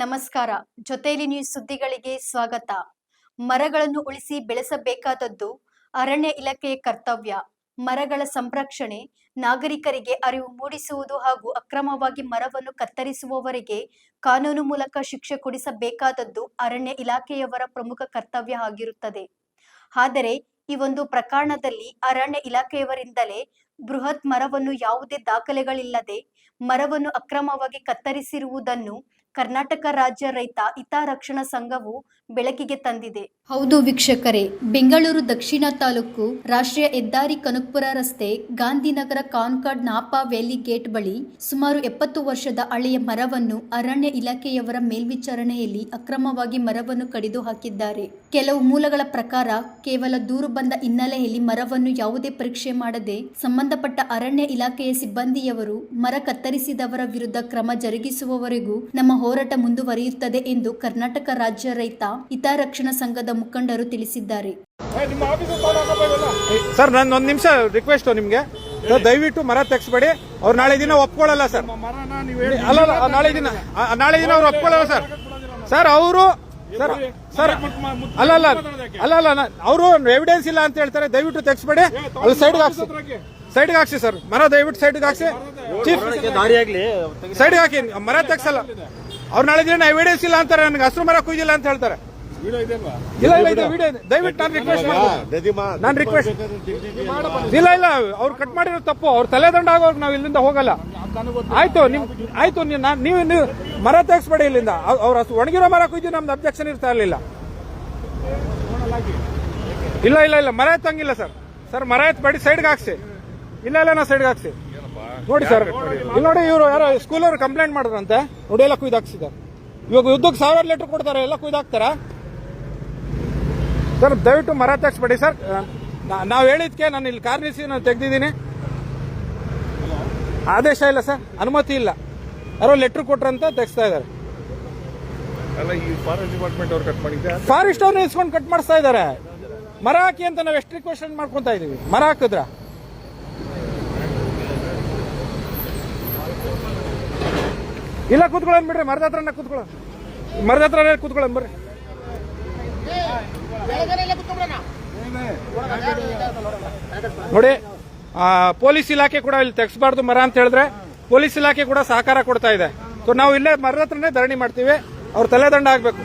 ನಮಸ್ಕಾರ. ಜೊತೆಲಿ ನ್ಯೂಸ್ ಸುದ್ದಿಗಳಿಗೆ ಸ್ವಾಗತ. ಮರಗಳನ್ನು ಉಳಿಸಿ ಬೆಳೆಸಬೇಕಾದದ್ದು ಅರಣ್ಯ ಇಲಾಖೆಯ ಕರ್ತವ್ಯ. ಮರಗಳ ಸಂರಕ್ಷಣೆ, ನಾಗರಿಕರಿಗೆ ಅರಿವು ಮೂಡಿಸುವುದು ಹಾಗೂ ಅಕ್ರಮವಾಗಿ ಮರವನ್ನು ಕತ್ತರಿಸುವವರಿಗೆ ಕಾನೂನು ಮೂಲಕ ಶಿಕ್ಷೆ ಕೊಡಿಸಬೇಕಾದದ್ದು ಅರಣ್ಯ ಇಲಾಖೆಯವರ ಪ್ರಮುಖ ಕರ್ತವ್ಯ ಆಗಿರುತ್ತದೆ. ಆದರೆ ಈ ಒಂದು ಪ್ರಕರಣದಲ್ಲಿ ಅರಣ್ಯ ಇಲಾಖೆಯವರಿಂದಲೇ ಬೃಹತ್ ಮರವನ್ನು ಯಾವುದೇ ದಾಖಲೆಗಳಿಲ್ಲದೆ ಮರವನ್ನು ಅಕ್ರಮವಾಗಿ ಕತ್ತರಿಸಿರುವುದನ್ನು ಕರ್ನಾಟಕ ರಾಜ್ಯ ರೈತ ಹಿತರಕ್ಷಣಾ ಸಂಘವು ಬೆಳಕಿಗೆ ತಂದಿದೆ. ಹೌದು ವೀಕ್ಷಕರೇ, ಬೆಂಗಳೂರು ದಕ್ಷಿಣ ತಾಲೂಕು ರಾಷ್ಟ್ರೀಯ ಹೆದ್ದಾರಿ ಕನಕಪುರ ರಸ್ತೆ Gandhinagar Concord Napa valley gate ಬಳಿ ಸುಮಾರು 70 ವರ್ಷದ ಹಳೆಯ ಮರವನ್ನು ಅರಣ್ಯ ಇಲಾಖೆಯವರ ಮೇಲ್ವಿಚಾರಣೆಯಲ್ಲಿ ಅಕ್ರಮವಾಗಿ ಮರವನ್ನು ಕಡಿದು ಹಾಕಿದ್ದಾರೆ. ಕೆಲವು ಮೂಲಗಳ ಪ್ರಕಾರ ಕೇವಲ ದೂರು ಬಂದ ಹಿನ್ನೆಲೆಯಲ್ಲಿ ಮರವನ್ನು ಯಾವುದೇ ಪರೀಕ್ಷೆ ಮಾಡದೆ ಸಂಬಂಧಪಟ್ಟ ಅರಣ್ಯ ಇಲಾಖೆಯ ಸಿಬ್ಬಂದಿಯವರು ಮರ ಕತ್ತರಿಸಿದವರ ವಿರುದ್ಧ ಕ್ರಮ ಜರುಗಿಸುವವರೆಗೂ ನಮ್ಮ ಹೋರಾಟ ಮುಂದುವರಿಯುತ್ತದೆ ಎಂದು ಕರ್ನಾಟಕ ರಾಜ್ಯ ರೈತ ಹಿತರಕ್ಷಣಾ ಸಂಘದ ಮುಖಂಡರು ತಿಳಿಸಿದ್ದಾರೆ. ಸರ್, ನನ್ನ ಒಂದು ನಿಮಿಷ ರಿಕ್ವೆಸ್ಟ್ ನಿಮ್ಗೆ, ದಯವಿಟ್ಟು ಮರ ತೆಗೆಸಬೇಡಿ. ಅವ್ರು ನಾಳೆ ದಿನ ಒಪ್ಕೊಳ್ಳಲ್ಲ ಸರ್. ಅಲ್ಲ, ನಾಳೆ ದಿನ ಅವ್ರು ಒಪ್ಕೊಳ್ಳಲ್ಲ ಸರ್. ಸರ್ ಅವರು ಸರ್ ಅಲ್ಲ ಅವರು ಎವಿಡೆನ್ಸ್ ಇಲ್ಲ ಅಂತ ಹೇಳ್ತಾರೆ. ದಯವಿಟ್ಟು ತೆಗೆಸಬೇಡಿ. ಅದು ಸೈಡ್ಗೆ ಹಾಕ್ಸಿ ಸರ್. ಮರ ದಯವಿಟ್ಟು ಸೈಡ್ಗೆ ಹಾಕ್ಸಿ. ಚೀಫ್ ಸೈಡ್ಗೆ ಹಾಕಿ, ಮರ ತೆಗ್ಸಲ್ಲ. ಅವ್ರು ನಾಳೆ ದಿನ ಎವಿಡೆನ್ಸ್ ಇಲ್ಲ ಅಂತಾರೆ. ನನಗೆ ಹಸಿರು ಮರ ಕುಯ್ದಿಲ್ಲ ಅಂತ ಹೇಳ್ತಾರೆ. ಇಲ್ಲ ಇದೆ ವಿಡಿಯೋ. ದಯವಿಟ್ಟು ನಾನು ರಿಕ್ವೆಸ್ಟ್ ಇಲ್ಲ ಅವ್ರು ಕಟ್ ಮಾಡಿರೋ ತಪ್ಪು. ಅವ್ರ ತಲೆದಂಡ ಆಗೋರ್ಗ ನಾವು ಇಲ್ಲಿಂದ ಹೋಗಲ್ಲ. ಆಯ್ತು ನೀವು ಮರ ತೆಗಿಸ್ಬೇಡಿ ಇಲ್ಲಿಂದ. ಅವ್ರ ಒಣಗಿರೋ ಮರ ಕುಯ್ದು ನಮ್ದು ಅಬ್ಜೆಕ್ಷನ್ ಇರ್ತಾ ಇರಲಿಲ್ಲ. ಇಲ್ಲ ಮರ ಎತ್ತಂಗಿಲ್ಲ ಸರ್. ಮರ ಎತ್ತಬೇಡಿ, ಸೈಡ್ಗೆ ಹಾಕ್ಸಿ. ಇಲ್ಲ ನಾ ಸೈಡ್ಗೆ ಹಾಕ್ಸಿ. ನೋಡಿ ಸರ್, ಇಲ್ಲಿ ನೋಡಿ, ಇವರು ಯಾರೋ ಸ್ಕೂಲ್ ಅವ್ರು ಕಂಪ್ಲೇಂಟ್ ಮಾಡಿದ್ರಂತೆ. ನೋಡಿ, ಎಲ್ಲ ಕುಯ್ದು ಹಾಕ್ಸಿದ್ದಾರೆ. ಇವಾಗ ಯುದ್ಧಕ್ಕೆ 1000 ಲೀಟರ್ ಕೊಡ್ತಾರೆ, ಎಲ್ಲ ಕುಯ್ದು ಹಾಕ್ತಾರ ಸರ್. ದಯವಿಟ್ಟು ಮರ ತೆಗಿಸ್ಬೇಡಿ ಸರ್. ನಾವು ಹೇಳಿದ್ಕೆ ನಾನು ಇಲ್ಲಿ ಕಾರ್ ನಿಲ್ಲಿಸಿ ನಾನು ತೆಗ್ದಿದ್ದೀನಿ. ಆದೇಶ ಇಲ್ಲ ಸರ್, ಅನುಮತಿ ಇಲ್ಲ. ಯಾರೋ ಲೆಟರ್ ಕೊಟ್ರಂತ ತೆಗಿಸ್ತಾ ಇದ್ದಾರೆ. ಫಾರೆಸ್ಟ್ ಡಿಪಾರ್ಟ್ಮೆಂಟ್ ಅವ್ರು ಕಟ್ ಮಾಡಿದ್ದೆ, ಫಾರೆಸ್ಟ್ ಅವ್ರು ನಿಲ್ಸ್ಕೊಂಡು ಕಟ್ ಮಾಡಿಸ್ತಾ ಇದ್ದಾರೆ. ಮರ ಹಾಕಿ ಅಂತ ನಾವು ಎಷ್ಟು ರಿಕ್ವೆಸ್ಟ್ ಮಾಡ್ಕೊಂತ ಇದೀವಿ. ಮರ ಹಾಕಿದ್ರ ಇಲ್ಲ, ಕೂತ್ಕೊಳ್ಳೋಣ ಬಿಡ್ರಿ. ಮರದ ಹತ್ರನೇ ಕೂತ್ಕೊಳ್ಳೋಣ ಬರ್ರಿ. ನೋಡಿ, ಪೊಲೀಸ್ ಇಲಾಖೆ ಕೂಡ ಇಲ್ಲಿ ತೆಗಿಸಬಾರ್ದು ಮರ ಅಂತ ಹೇಳಿದ್ರೆ ಪೊಲೀಸ್ ಇಲಾಖೆ ಕೂಡ ಸಹಕಾರ ಕೊಡ್ತಾ ಇದೆ. ಸೊ ನಾವು ಇಲ್ಲೇ ಮರದ ಹತ್ರನೇ ಧರಣಿ ಮಾಡ್ತೀವಿ. ಅವ್ರ ತಲೆದಂಡ ಆಗ್ಬೇಕು.